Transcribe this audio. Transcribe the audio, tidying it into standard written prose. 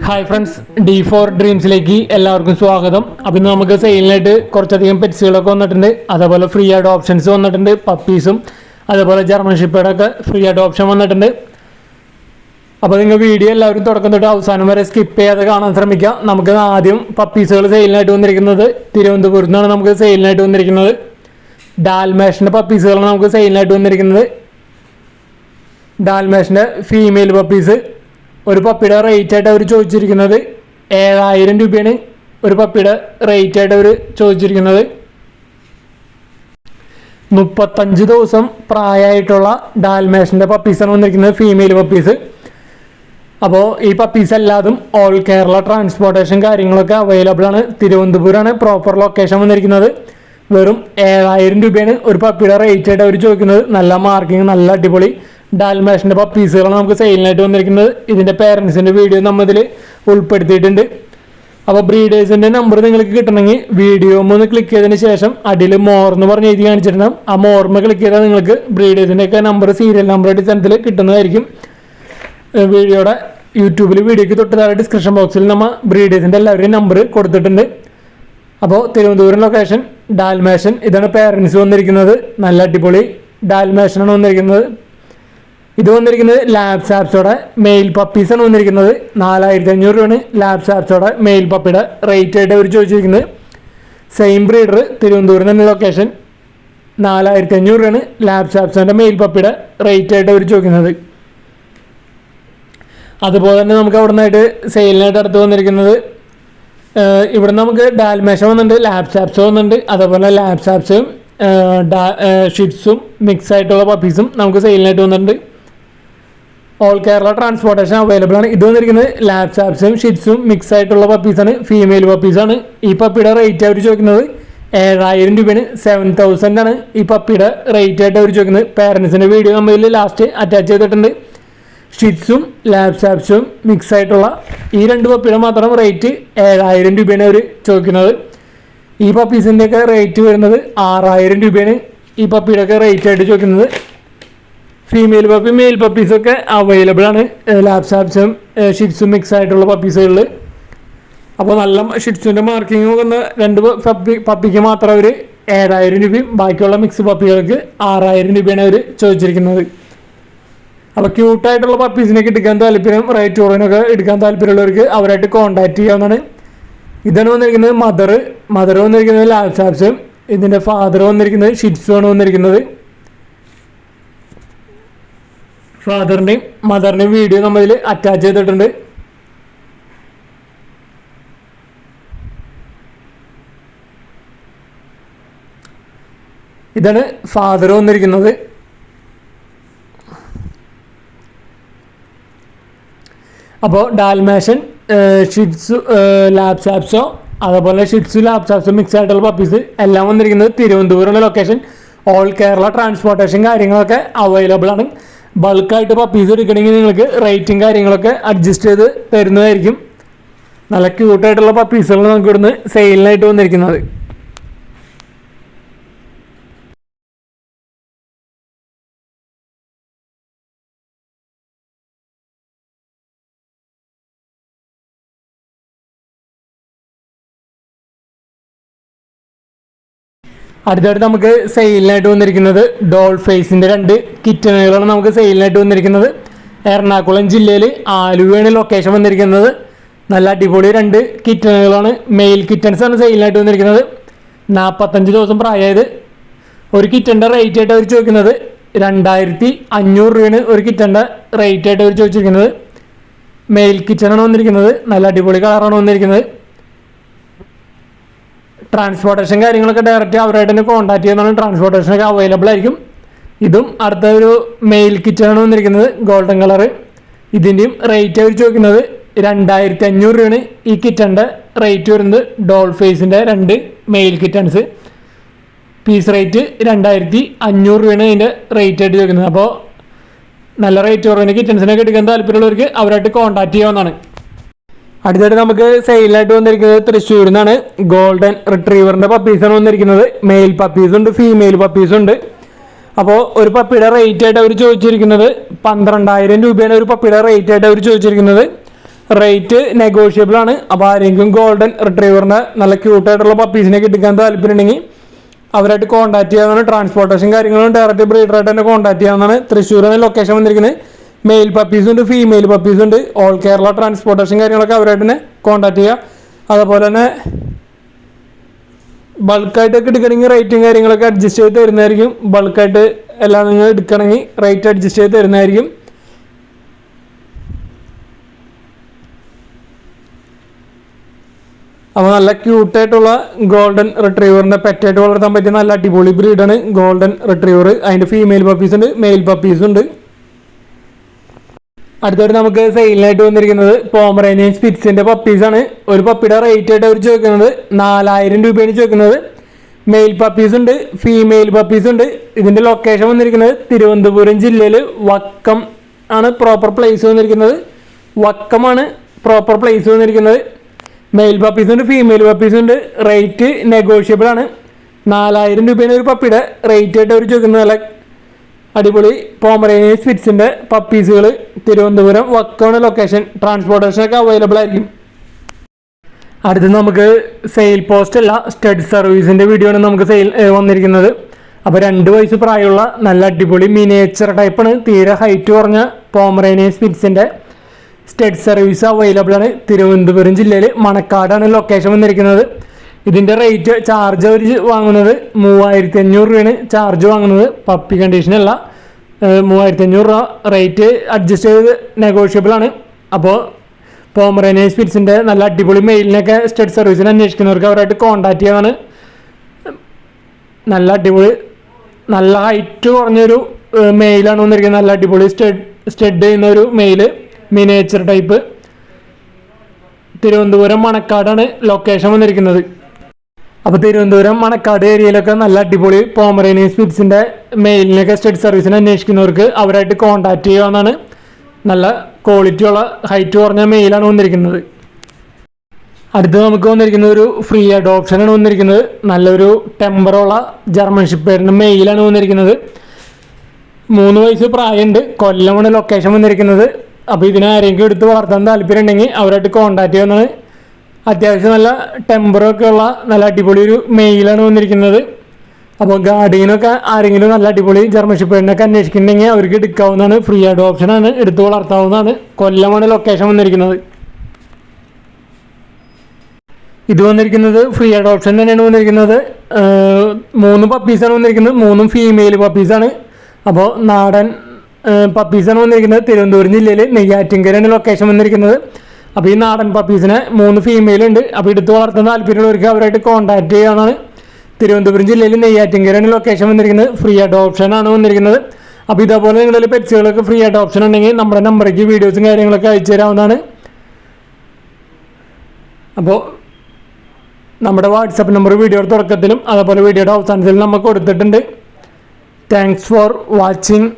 Hi friends, D4 ഡ്രീംസിലേക്ക് എല്ലാവർക്കും സ്വാഗതം. അപ്പം ഇന്ന് നമുക്ക് സെയിലിനായിട്ട് കുറച്ചധികം പെറ്റ്സുകളൊക്കെ വന്നിട്ടുണ്ട്. അതേപോലെ ഫ്രീ ആയിട്ട് ഓപ്ഷൻസ് വന്നിട്ടുണ്ട്. പപ്പീസും അതേപോലെ ജർമ്മൻ ഷെപ്പേർഡൊക്കെ ഫ്രീ ആയിട്ട് ഓപ്ഷൻ വന്നിട്ടുണ്ട്. അപ്പോൾ നിങ്ങൾ വീഡിയോ എല്ലാവരും തുടക്കം തൊട്ട് അവസാനം വരെ സ്കിപ്പ് ചെയ്യാതെ കാണാൻ ശ്രമിക്കുക. നമുക്ക് ആദ്യം പപ്പീസുകൾ സെയിലിനായിട്ട് വന്നിരിക്കുന്നത് തിരുവനന്തപുരത്ത് നിന്നാണ് നമുക്ക് സെയിലിനായിട്ട് വന്നിരിക്കുന്നത്. ഡാൽമേഷൻ്റെ പപ്പീസുകളാണ് നമുക്ക് സെയിലിനായിട്ട് വന്നിരിക്കുന്നത്. ഡാൽമേഷൻ്റെ ഫീമെയിൽ പപ്പീസ് ഒരു പപ്പിയുടെ റേറ്റ് ആയിട്ട് അവർ ചോദിച്ചിരിക്കുന്നത് 7,000 രൂപയാണ്. ഒരു പപ്പിയുടെ റേറ്റ് ആയിട്ട് അവർ ചോദിച്ചിരിക്കുന്നത് 35 ദിവസം പ്രായമായിട്ടുള്ള ഡാൽമേഷൻ്റെ പപ്പീസാണ് വന്നിരിക്കുന്നത്, ഫീമെയിൽ പപ്പീസ്. അപ്പോൾ ഈ പപ്പീസ് എല്ലാതും ഓൾ കേരള ട്രാൻസ്പോർട്ടേഷൻ കാര്യങ്ങളൊക്കെ അവൈലബിൾ ആണ്. തിരുവനന്തപുരമാണ് പ്രോപ്പർ ലൊക്കേഷൻ വന്നിരിക്കുന്നത്. വെറും 7,000 രൂപയാണ് ഒരു പപ്പിയുടെ റേറ്റ് ആയിട്ട് അവർ ചോദിക്കുന്നത്. നല്ല മാർക്കിങ്, നല്ല അടിപൊളി ഡാൽമേഷൻ്റെ പപ്പീസുകളാണ് നമുക്ക് സെയിലിനായിട്ട് വന്നിരിക്കുന്നത്. ഇതിൻ്റെ പേരൻസിൻ്റെ വീഡിയോ നമ്മളിൽ ഉൾപ്പെടുത്തിയിട്ടുണ്ട്. അപ്പോൾ ബ്രീഡേഴ്സിൻ്റെ നമ്പർ നിങ്ങൾക്ക് കിട്ടണമെങ്കിൽ വീഡിയോ ഒന്ന് ക്ലിക്ക് ചെയ്തതിന് ശേഷം അടിയിൽ മോർ എന്ന് പറഞ്ഞ് എഴുതി കാണിച്ചിട്ടുണ്ടാകും. ആ മോർമ ക്ലിക്ക് ചെയ്താൽ നിങ്ങൾക്ക് ബ്രീഡേഴ്സിൻ്റെയൊക്കെ നമ്പർ സീരിയൽ നമ്പർ അടിസ്ഥാനത്തിൽ കിട്ടുന്നതായിരിക്കും. വീഡിയോയുടെ യൂട്യൂബിൽ വീഡിയോയ്ക്ക് തൊട്ട് താഴെ ഡിസ്ക്രിപ്ഷൻ ബോക്സിൽ നമ്മൾ ബ്രീഡേഴ്സിൻ്റെ എല്ലാവരുടെയും നമ്പർ കൊടുത്തിട്ടുണ്ട്. അപ്പോൾ തിരുവനന്തപുരം ലൊക്കേഷൻ ഡാൽമേഷൻ, ഇതാണ് പേരൻസ് വന്നിരിക്കുന്നത്. നല്ല അടിപൊളി ഡാൽമേഷനാണ് വന്നിരിക്കുന്നത്. ഇത് വന്നിരിക്കുന്നത് ലാബ് സാപ്സോടെ മെയിൽ പപ്പീസാണ് വന്നിരിക്കുന്നത്. 4,500 രൂപയാണ് ലാബ് സാപ്സോടെ മെയിൽ പപ്പിയുടെ റേറ്റ് ആയിട്ട് അവർ ചോദിച്ചിരിക്കുന്നത്. സെയിം ബ്രീഡർ, തിരുവനന്തപുരം തന്നെ ലൊക്കേഷൻ. 4,500 രൂപയാണ് ലാബ് സാപ്സോൻ്റെ മെയിൽ പപ്പിയുടെ റേറ്റ് ആയിട്ട് അവർ ചോദിക്കുന്നത്. അതുപോലെ തന്നെ നമുക്ക് അവിടെ നിന്നായിട്ട് സെയിലിനായിട്ട് അടുത്ത് വന്നിരിക്കുന്നത് ഇവിടെ നമുക്ക് ഡാൽമേഷൻ വന്നിട്ടുണ്ട്, ലാബ് സാപ്സോ വന്നിട്ടുണ്ട്. അതേപോലെ ലാബ് സാപ്സും ഷിറ്റ്സും മിക്സ് ആയിട്ടുള്ള പപ്പീസും നമുക്ക് സെയിലിനായിട്ട് വന്നിട്ടുണ്ട്. ഓൾ കേരള ട്രാൻസ്പോർട്ടേഷൻ അവൈലബിൾ ആണ്. ഇത് വന്നിരിക്കുന്നത് ലാബ് സാപ്സും ഷിറ്റ്സും മിക്സ് ആയിട്ടുള്ള പപ്പീസാണ്, ഫീമെയിൽ പപ്പീസാണ്. ഈ പപ്പിയുടെ റേറ്റ് അവർ ചോദിക്കുന്നത് 7,000 രൂപയാണ്. 7,000 ആണ് ഈ പപ്പിയുടെ റേറ്റ് ആയിട്ട് അവർ ചോദിക്കുന്നത്. പേരൻസിൻ്റെ വീഡിയോ നമ്മൾ ലാസ്റ്റ് അറ്റാച്ച് ചെയ്തിട്ടുണ്ട്. ഷിറ്റ്സും ലാബ് സാപ്സും മിക്സ് ആയിട്ടുള്ള ഈ 2 പപ്പിയുടെ മാത്രം റേറ്റ് 7,000 രൂപയാണ് അവർ ചോദിക്കുന്നത്. ഈ പപ്പീസിൻ്റെയൊക്കെ റേറ്റ് വരുന്നത് 6,000 രൂപയാണ് ഈ പപ്പിയുടെയൊക്കെ റേറ്റ് ആയിട്ട് ചോദിക്കുന്നത്. ഫീമെയിൽ പപ്പി മെയിൽ പപ്പീസൊക്കെ അവൈലബിൾ ആണ് ലാബ് സാപ്സും ഷിറ്റ്സും മിക്സ് ആയിട്ടുള്ള പപ്പീസുകളിൽ. അപ്പോൾ നല്ല ഷിറ്റ്സിൻ്റെ മാർക്കിങ് വന്ന 2 പപ്പിക്ക് മാത്രം അവർ 7,000 രൂപയും ബാക്കിയുള്ള മിക്സ് പപ്പികൾക്ക് 6,000 രൂപയാണ് അവർ ചോദിച്ചിരിക്കുന്നത്. അപ്പോൾ ക്യൂട്ടായിട്ടുള്ള പപ്പീസിനൊക്കെ എടുക്കാൻ താല്പര്യം, റേറ്റ് കുറവിനൊക്കെ എടുക്കാൻ താല്പര്യമുള്ളവർക്ക് അവരായിട്ട് കോൺടാക്ട് ചെയ്യാവുന്നതാണ്. ഇതാണ് വന്നിരിക്കുന്നത് മദർ വന്നിരിക്കുന്നത് ലാബ് സാപ്സും, ഇതിൻ്റെ ഫാദർ വന്നിരിക്കുന്നത് ഷിറ്റ്സുമാണ് വന്നിരിക്കുന്നത്. ഫാദറിൻ്റെയും മദറിൻ്റെയും വീഡിയോ നമ്മളിൽ അറ്റാച്ച് ചെയ്തിട്ടുണ്ട്. ഇതാണ് ഫാദർ വന്നിരിക്കുന്നത്. അപ്പോൾ ഡാൽമേഷൻ, ഷിറ്റ്സു, ലാബ് സാപ്സോ, അതേപോലെ ഷിറ്റ്സു ലാബ് സാപ്സോ മിക്സ് ആയിട്ടുള്ള പപ്പീസ് എല്ലാം വന്നിരിക്കുന്നത് Thiruvananthapuram location. All Kerala transportation കാര്യങ്ങളൊക്കെ അവൈലബിൾ ആണ്. ബൾക്കായിട്ട് പപ്പീസ് എടുക്കണമെങ്കിൽ നിങ്ങൾക്ക് റേറ്റും കാര്യങ്ങളൊക്കെ അഡ്ജസ്റ്റ് ചെയ്ത് തരുന്നതായിരിക്കും. നല്ല ക്യൂട്ടായിട്ടുള്ള പപ്പീസുകൾ നമുക്ക് ഇവിടുന്ന് സെയിലിനായിട്ട് വന്നിരിക്കുന്നത്. അടുത്തടുത്ത് നമുക്ക് സെയിലിനായിട്ട് വന്നിരിക്കുന്നത് ഡോൾ ഫേസിൻ്റെ 2 കിറ്റനുകളാണ് നമുക്ക് സെയിലിനായിട്ട് വന്നിരിക്കുന്നത്. എറണാകുളം ജില്ലയിൽ ആലുവയാണ് ലൊക്കേഷൻ വന്നിരിക്കുന്നത്. നല്ല അടിപൊളി 2 കിറ്റനുകളാണ്, മെയിൽ കിറ്റൻസാണ് സെയിലിനായിട്ട് വന്നിരിക്കുന്നത്. 45 ദിവസം പ്രായമായത്. ഒരു കിറ്റൻ്റെ റേറ്റ് ആയിട്ട് അവർ ചോദിക്കുന്നത് 2,500 രൂപയാണ് ഒരു കിറ്റൻ്റെ റേറ്റ് ആയിട്ട് അവർ ചോദിച്ചിരിക്കുന്നത്. മെയിൽ കിറ്റനാണ് വന്നിരിക്കുന്നത്. നല്ല അടിപൊളി കളറാണ് വന്നിരിക്കുന്നത്. ട്രാൻസ്പോർട്ടേഷൻ കാര്യങ്ങളൊക്കെ ഡയറക്റ്റ് അവരായിട്ട് തന്നെ കോൺടാക്ട് ചെയ്യുന്നതാണ്. ട്രാൻസ്പോർട്ടേഷനൊക്കെ അവൈലബിൾ ആയിരിക്കും. ഇതും അടുത്ത ഒരു മെയിൽ കിച്ചണാണ് വന്നിരിക്കുന്നത്, ഗോൾഡൻ കളറ്. ഇതിൻ്റെയും റേറ്റ് അവർ ചോദിക്കുന്നത് 2,500 രൂപയാണ് ഈ കിച്ചണിൻ്റെ റേറ്റ് വരുന്നത്. ഡോൾ ഫേസിൻ്റെ 2 മെയിൽ കിറ്റൺസ് പീസ് റേറ്റ് 2,500 രൂപയാണ് ഇതിൻ്റെ റേറ്റ് ആയിട്ട് ചോദിക്കുന്നത്. അപ്പോൾ നല്ല റേറ്റ് കുറവിന് കിച്ചൺസിനൊക്കെ എടുക്കാൻ താല്പര്യമുള്ളവർക്ക് അവരായിട്ട് കോൺടാക്ട് ചെയ്യാവുന്നതാണ്. അടുത്തായിട്ട് നമുക്ക് സെയിലായിട്ട് വന്നിരിക്കുന്നത് തൃശ്ശൂരിൽ നിന്നാണ്. ഗോൾഡൻ റിട്രീവറിൻ്റെ പപ്പീസാണ് വന്നിരിക്കുന്നത്. മെയിൽ പപ്പീസുണ്ട്, ഫീമെയിൽ പപ്പീസുണ്ട്. അപ്പോൾ ഒരു പപ്പിയുടെ റേറ്റ് ആയിട്ട് അവർ ചോദിച്ചിരിക്കുന്നത് 12,000 രൂപയാണ് ഒരു പപ്പിയുടെ റേറ്റ് ആയിട്ട് അവർ ചോദിച്ചിരിക്കുന്നത്. റേറ്റ് നെഗോഷ്യബിൾ ആണ്. അപ്പോൾ ആരെങ്കിലും ഗോൾഡൻ റിട്രീവറിൻ്റെ നല്ല ക്യൂട്ടായിട്ടുള്ള പപ്പീസിനെ കിട്ടിക്കാൻ താല്പര്യമുണ്ടെങ്കിൽ അവരായിട്ട് കോൺടാക്ട് ചെയ്യാവുന്നതാണ്. ട്രാൻസ്പോർട്ടേഷൻ കാര്യങ്ങളും ഡയറക്റ്റ് ബ്രീഡറായിട്ട് തന്നെ കോൺടാക്ട് ചെയ്യാവുന്നതാണ്. തൃശ്ശൂരാണ് ലൊക്കേഷൻ വന്നിരിക്കുന്നത്. മെയിൽ പപ്പീസും ഉണ്ട്, ഫീമെയിൽ പപ്പീസും ഉണ്ട്. ഓൾ കേരള ട്രാൻസ്പോർട്ടേഷൻ കാര്യങ്ങളൊക്കെ അവരായിട്ട് തന്നെ കോൺടാക്ട് ചെയ്യുക. അതുപോലെ തന്നെ ബൾക്കായിട്ടൊക്കെ എടുക്കണമെങ്കിൽ റേറ്റും കാര്യങ്ങളൊക്കെ അഡ്ജസ്റ്റ് ചെയ്ത് തരുന്നതായിരിക്കും. ബൾക്കായിട്ട് എല്ലാം നിങ്ങൾ എടുക്കണമെങ്കിൽ റേറ്റ് അഡ്ജസ്റ്റ് ചെയ്ത് തരുന്നതായിരിക്കും. അപ്പോൾ നല്ല ക്യൂട്ടായിട്ടുള്ള ഗോൾഡൻ റിട്രീവറിൻ്റെ പെറ്റായിട്ട് വളർത്താൻ പറ്റിയ നല്ല അടിപൊളി ബ്രീഡാണ് ഗോൾഡൻ റിട്രീവർ. അതിൻ്റെ ഫീമെയിൽ പപ്പീസ് ഉണ്ട്, മെയിൽ പപ്പീസ് ഉണ്ട്. അടുത്തൊരു നമുക്ക് സെയിലിനായിട്ട് വന്നിരിക്കുന്നത് പോമറേനിയൻ സ്പിറ്റ്സിൻ്റെ പപ്പീസാണ്. ഒരു പപ്പിയുടെ റേറ്റ് ആയിട്ട് അവർ ചോദിക്കുന്നത് 4000 രൂപയാണ് ചോദിക്കുന്നത്. മെയിൽ പപ്പീസ് ഉണ്ട്, ഫീമെയിൽ പപ്പീസ് ഉണ്ട്. ഇതിൻ്റെ ലൊക്കേഷൻ വന്നിരിക്കുന്നത് തിരുവനന്തപുരം ജില്ലയിൽ വക്കം ആണ് പ്രോപ്പർ പ്ലേസ് വന്നിരിക്കുന്നത്. വക്കമാണ് പ്രോപ്പർ പ്ലേസ് വന്നിരിക്കുന്നത്. മെയിൽ പപ്പീസ് ഉണ്ട്, ഫീമെയിൽ പപ്പീസ് ഉണ്ട്. റേറ്റ് നെഗോഷ്യബിൾ ആണ്. 4000 രൂപയാണ് ഒരു പപ്പിയുടെ റേറ്റ് ആയിട്ട് അവർ ചോദിക്കുന്നത്. നല്ല അടിപൊളി പോമറേനിയൻ സ്പിറ്റ്സിൻ്റെ പപ്പീസുകൾ തിരുവനന്തപുരം വക്കമാണ് ലൊക്കേഷൻ. ട്രാൻസ്പോർട്ടേഷനൊക്കെ അവൈലബിൾ ആയിരിക്കും. അടുത്ത് നമുക്ക് സെയിൽ പോസ്റ്റ് അല്ല, സ്റ്റഡ് സർവീസിൻ്റെ വീഡിയോ ആണ് നമുക്ക് സെയിൽ വന്നിരിക്കുന്നത്. അപ്പോൾ 2 വയസ്സ് പ്രായമുള്ള നല്ല അടിപൊളി മിനിയേച്ചർ ടൈപ്പാണ്, തീരെ ഹൈറ്റ് കുറഞ്ഞ പോമറേനിയൻ സ്പിറ്റ്സിൻ്റെ സ്റ്റഡ് സർവീസ് അവൈലബിൾ ആണ്. തിരുവനന്തപുരം ജില്ലയിൽ മണക്കാടാണ് ലൊക്കേഷൻ വന്നിരിക്കുന്നത്. ഇതിൻ്റെ റേറ്റ് ചാർജ് അവർ വാങ്ങുന്നത് 3500 രൂപയാണ് ചാർജ് വാങ്ങുന്നത്. പപ്പി കണ്ടീഷനല്ല, 3500 രൂപ റേറ്റ് അഡ്ജസ്റ്റ് ചെയ്ത് നെഗോഷ്യബിൾ ആണ്. അപ്പോൾ പോമറേനിയൻ സ്പിറ്റ്സിൻ്റെ നല്ല അടിപൊളി മെയിലിനൊക്കെ സ്റ്റഡ് സർവീസിന് അന്വേഷിക്കുന്നവർക്ക് അവരായിട്ട് കോൺടാക്ട് ചെയ്യാനാണ്. നല്ല അടിപൊളി നല്ല ഹൈറ്റ് കുറഞ്ഞൊരു മെയിലാണ് വന്നിരിക്കുന്നത്. നല്ല അടിപൊളി സ്റ്റഡ് ചെയ്യുന്ന ഒരു മെയില് മിനിയേച്ചർ ടൈപ്പ്. തിരുവനന്തപുരം മണക്കാടാണ് ലൊക്കേഷൻ വന്നിരിക്കുന്നത്. അപ്പോൾ തിരുവനന്തപുരം മണക്കാട് ഏരിയയിലൊക്കെ നല്ല അടിപൊളി പോമറേനിയൻ സ്പിറ്റ്സിൻ്റെ മെയിലിനൊക്കെ സ്റ്റഡ് സർവീസിന് അന്വേഷിക്കുന്നവർക്ക് അവരായിട്ട് കോൺടാക്ട് ചെയ്യാവുന്നതാണ്. നല്ല ക്വാളിറ്റിയുള്ള ഹൈറ്റ് കുറഞ്ഞ മെയിലാണ് വന്നിരിക്കുന്നത്. അടുത്ത് നമുക്ക് വന്നിരിക്കുന്നത് ഒരു ഫ്രീ അഡോപ്ഷനാണ് വന്നിരിക്കുന്നത്. നല്ലൊരു ടെമ്പറുള്ള ജർമ്മൻ ഷെപ്പേർഡിൻ്റെ മെയിലാണ് വന്നിരിക്കുന്നത്. 3 വയസ്സ് പ്രായമുണ്ട്. കൊല്ലമാണ് ലൊക്കേഷൻ വന്നിരിക്കുന്നത്. അപ്പോൾ ഇതിനെ ആരെങ്കിലും എടുത്ത് വളർത്താൻ താല്പര്യം ഉണ്ടെങ്കിൽ അവരായിട്ട് കോൺടാക്ട് ചെയ്യുന്നതാണ്. അത്യാവശ്യം നല്ല ടെമ്പറൊക്കെ ഉള്ള നല്ല അടിപൊളി ഒരു മെയിലാണ് വന്നിരിക്കുന്നത്. അപ്പോൾ ഗാർഡിയനൊക്കെ ആരെങ്കിലും നല്ല അടിപൊളി ജർമ്മൻ ഷെപ്പേർഡിനൊക്കെ അന്വേഷിക്കുന്നുണ്ടെങ്കിൽ അവർക്ക് എടുക്കാവുന്നതാണ്. ഫ്രീ അഡോപ്ഷനാണ്, എടുത്ത് വളർത്താവുന്നതാണ്. കൊല്ലമാണ് ലൊക്കേഷൻ വന്നിരിക്കുന്നത്. ഇത് വന്നിരിക്കുന്നത് ഫ്രീ അഡോപ്ഷൻ തന്നെയാണ് വന്നിരിക്കുന്നത്. 3 പപ്പീസാണ് വന്നിരിക്കുന്നത്. 3ഉം ഫീമെയിൽ പപ്പീസാണ്. അപ്പോൾ നാടൻ പപ്പീസാണ് വന്നിരിക്കുന്നത്. തിരുവനന്തപുരം ജില്ലയിൽ നെയ്യാറ്റിൻകരയാണ് ലൊക്കേഷൻ വന്നിരിക്കുന്നത്. അപ്പോൾ ഈ നാടൻ പപ്പീസിനെ 3 ഫീമെയിൽ ഉണ്ട്. അപ്പോൾ എടുത്ത് വളർത്തുന്ന താല്പര്യമുള്ളവർക്ക് അവരായിട്ട് കോൺടാക്ട് ചെയ്യാവുന്നതാണ്. തിരുവനന്തപുരം ജില്ലയിൽ നെയ്യാറ്റിൻകരയാണ് ലൊക്കേഷൻ വന്നിരിക്കുന്നത്. ഫ്രീ അഡോപ്ഷനാണ് വന്നിരിക്കുന്നത്. അപ്പോൾ ഇതേപോലെ നിങ്ങളിൽ പെറ്റ്സുകളൊക്കെ ഫ്രീ അഡോപ്ഷൻ ഉണ്ടെങ്കിൽ നമ്മുടെ നമ്പറേക്ക് വീഡിയോസും കാര്യങ്ങളൊക്കെ അയച്ചു തരാവുന്നതാണ്. അപ്പോൾ നമ്മുടെ വാട്സപ്പ് നമ്പർ വീഡിയോയുടെ തുടക്കത്തിലും അതുപോലെ വീഡിയോയുടെ അവസാനത്തിലും നമുക്ക് കൊടുത്തിട്ടുണ്ട്. Thanks for watching.